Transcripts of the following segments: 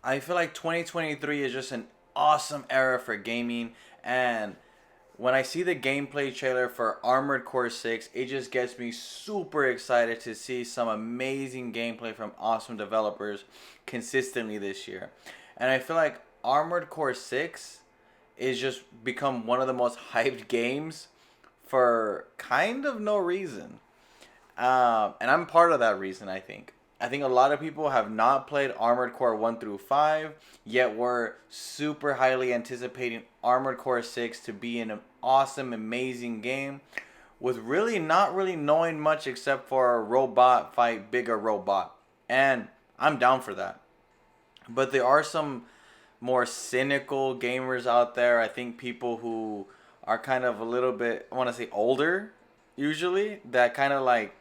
I feel like 2023 is just an awesome era for gaming, and when I see the gameplay trailer for Armored Core 6, it just gets me super excited to see some amazing gameplay from awesome developers consistently this year. And I feel like Armored Core 6 is just become one of the most hyped games for kind of no reason. And I'm part of that reason, I think. I think a lot of people have not played Armored Core 1 through 5, yet we're super highly anticipating Armored Core 6 to be an awesome, amazing game with really not really knowing much except for a robot fight bigger robot. And I'm down for that. But there are some more cynical gamers out there. I think people who are kind of a little bit, I want to say older, usually, that kind of like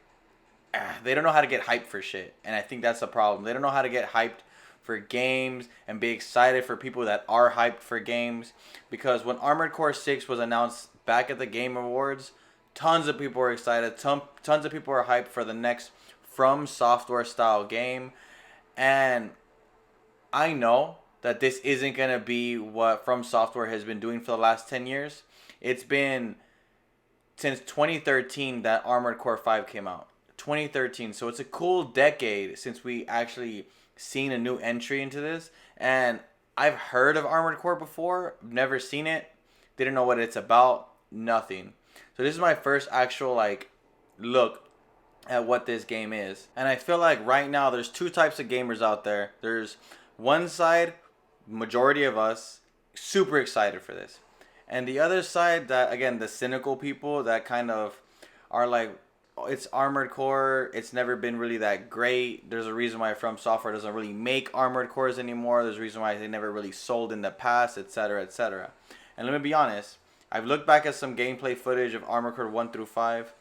they don't know how to get hyped for shit. And I think that's the problem. They don't know how to get hyped for games and be excited for people that are hyped for games. Because when Armored Core 6 was announced back at the Game Awards, tons of people were excited. Tons of people were hyped for the next From Software style game. And I know that this isn't going to be what From Software has been doing for the last 10 years. It's been since 2013 that Armored Core 5 came out. 2013. So it's a cool decade since we actually seen a new entry into this. And I've heard of Armored Core before, never seen it, didn't know what it's about, nothing. So this is my first actual like look at what this game is. And I feel like right now there's two types of gamers out there. There's one side, majority of us, super excited for this. And the other side, that again, the cynical people that kind of are like, "Oh, it's Armored Core. It's never been really that great. There's a reason why From Software doesn't really make Armored Cores anymore. There's a reason why they never really sold in the past, etc., etc." And let me be honest, I've looked back at some gameplay footage of Armored Core 1 through 5.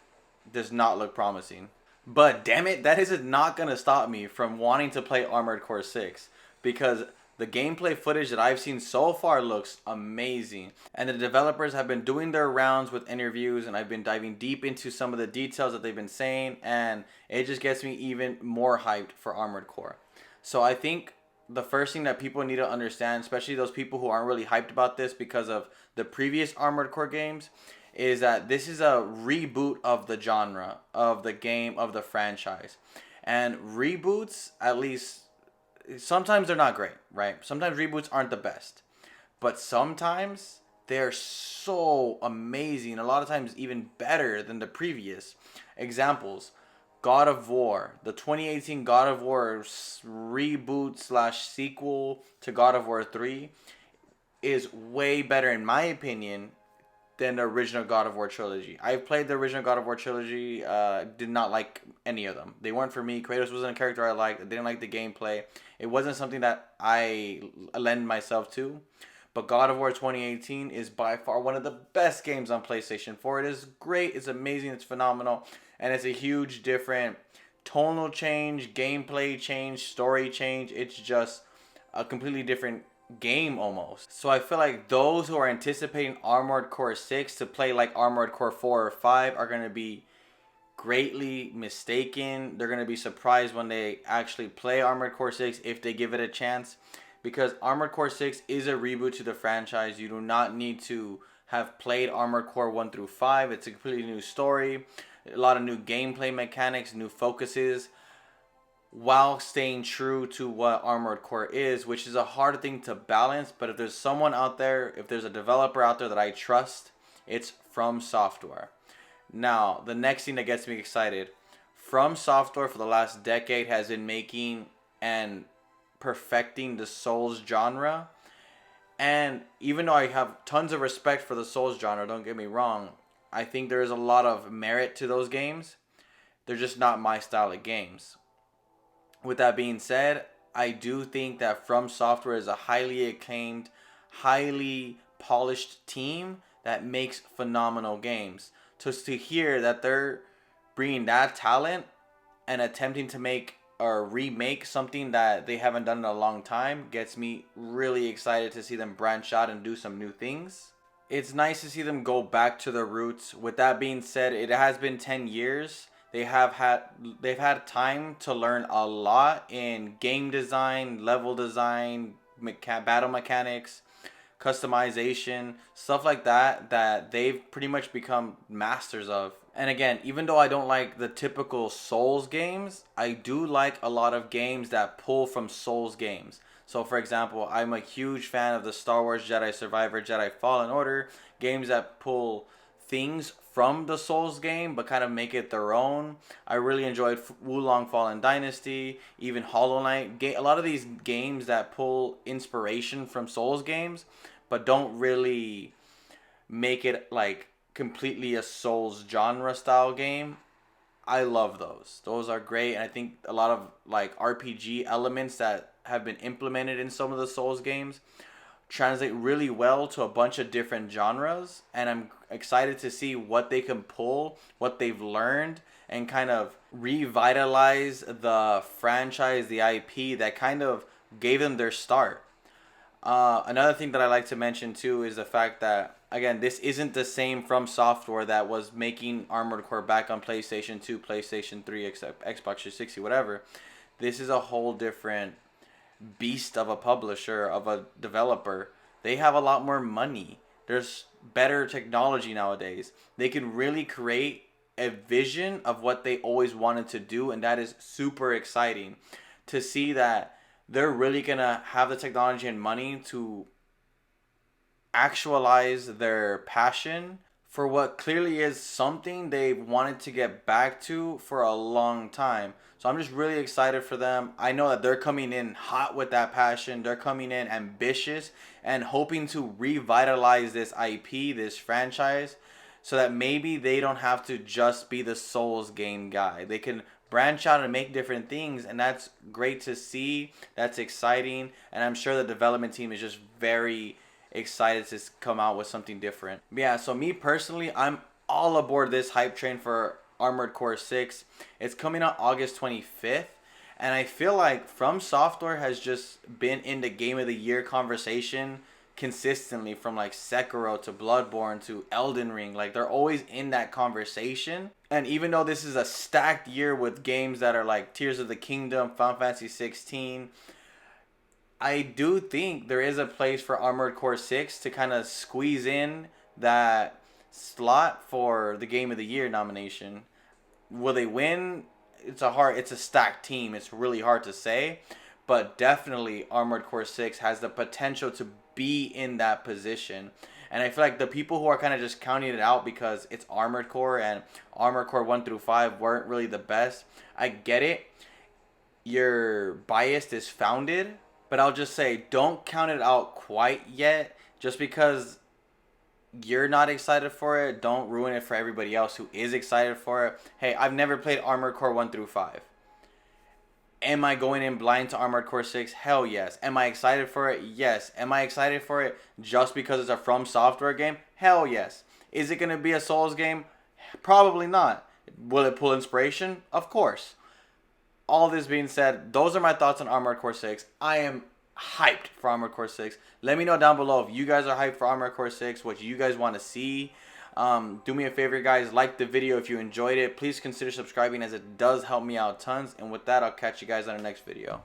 Does not look promising. But damn it, that is not going to stop me from wanting to play Armored Core 6. Because the gameplay footage that I've seen so far looks amazing. And the developers have been doing their rounds with interviews, and I've been diving deep into some of the details that they've been saying, and it just gets me even more hyped for Armored Core. So I think the first thing that people need to understand, especially those people who aren't really hyped about this because of the previous Armored Core games, is that this is a reboot of the genre, of the game, of the franchise. And reboots, at least sometimes they're not great, right? Sometimes reboots aren't the best. But sometimes they're so amazing, a lot of times even better than the previous. Examples: God of War, the 2018 God of War reboot slash sequel to God of War 3 is way better, in my opinion, than the original God of War trilogy. I played the original God of War trilogy, did not like any of them. They weren't for me. Kratos wasn't a character I liked. I didn't like the gameplay. It wasn't something that I lend myself to. But God of War 2018 is by far one of the best games on PlayStation 4. It is great, it's amazing, it's phenomenal, and it's a huge different tonal change, gameplay change, story change. It's just a completely different game almost. So I feel like those who are anticipating Armored Core 6 to play like Armored Core 4 or 5 are going to be greatly mistaken. They're going to be surprised when they actually play Armored Core 6 if they give it a chance, because Armored Core 6 is a reboot to the franchise. You do not need to have played Armored Core 1 through 5. It's a completely new story, a lot of new gameplay mechanics, new focuses, while staying true to what Armored Core is, which is a hard thing to balance. But if there's someone out there, if there's a developer out there that I trust, it's From Software. Now, the next thing that gets me excited, From Software for the last decade has been making and perfecting the Souls genre. And even though I have tons of respect for the Souls genre, don't get me wrong, I think there is a lot of merit to those games. They're just not my style of games. With that being said, I do think that From Software is a highly acclaimed, highly polished team that makes phenomenal games. Just to hear that they're bringing that talent and attempting to make or remake something that they haven't done in a long time gets me really excited to see them branch out and do some new things. It's nice to see them go back to their roots. With that being said, it has been 10 years. they've had time to learn a lot in game design, level design, battle mechanics, customization, stuff like that, that they've pretty much become masters of. And again, even though I don't like the typical Souls games, I do like a lot of games that pull from Souls games. So for example, I'm a huge fan of the Star Wars Jedi Survivor, Jedi Fallen Order, games that pull things from the Souls game but kind of make it their own. I really enjoyed Wulong Fallen Dynasty, even Hollow Knight. A lot of these games that pull inspiration from Souls games but don't really make it like completely a Souls genre style game. I love those. Those are great, and I think a lot of like RPG elements that have been implemented in some of the Souls games translate really well to a bunch of different genres, and I'm excited to see what they can pull, what they've learned, and kind of revitalize the franchise, the IP that kind of gave them their start. Another thing that I like to mention too is the fact that, again, this isn't the same From Software that was making Armored Core back on PlayStation 2, PlayStation 3, Xbox 360, whatever. This is a whole different beast of a publisher, of a developer. They have a lot more money. There's better technology nowadays. They can really create a vision of what they always wanted to do, and that is super exciting to see that they're really gonna have the technology and money to actualize their passion for what clearly is something they've wanted to get back to for a long time. So I'm just really excited for them. I know that they're coming in hot with that passion. They're coming in ambitious and hoping to revitalize this IP, this franchise, so that maybe they don't have to just be the Souls game guy. They can branch out and make different things, and that's great to see. That's exciting, and I'm sure the development team is just very excited to come out with something different. Yeah, so me personally, I'm all aboard this hype train for Armored Core 6. It's coming out August 25th, and I feel like From Software has just been in the Game of the Year conversation consistently, from like Sekiro to Bloodborne to Elden Ring. Like, they're always in that conversation. And even though this is a stacked year with games that are like Tears of the Kingdom, Final Fantasy 16, I do think there is a place for Armored Core 6 to kind of squeeze in that slot for the Game of the Year nomination. Will they win? It's a stacked team. It's really hard to say, but definitely Armored Core 6 has the potential to be in that position. And I feel like the people who are kind of just counting it out because it's Armored Core and Armored Core 1 through 5 weren't really the best, I get it. Your bias is founded, but I'll just say don't count it out quite yet. Just because you're not excited for it, don't ruin it for everybody else who is excited for it. Hey, I've never played Armored Core 1 through 5. Am I going in blind to Armored Core 6? Hell yes. Am I excited for it? Yes. Am I excited for it just because it's a From Software game? Hell yes. Is it going to be a Souls game? Probably not. Will it pull inspiration? Of course. All this being said, those are my thoughts on Armored Core 6. I am hyped for Armored Core 6. Let me know down below if you guys are hyped for Armored Core 6, what you guys want to see. Do me a favor, guys, like the video if you enjoyed it. Please consider subscribing, as it does help me out tons. And with that, I'll catch you guys on the next video.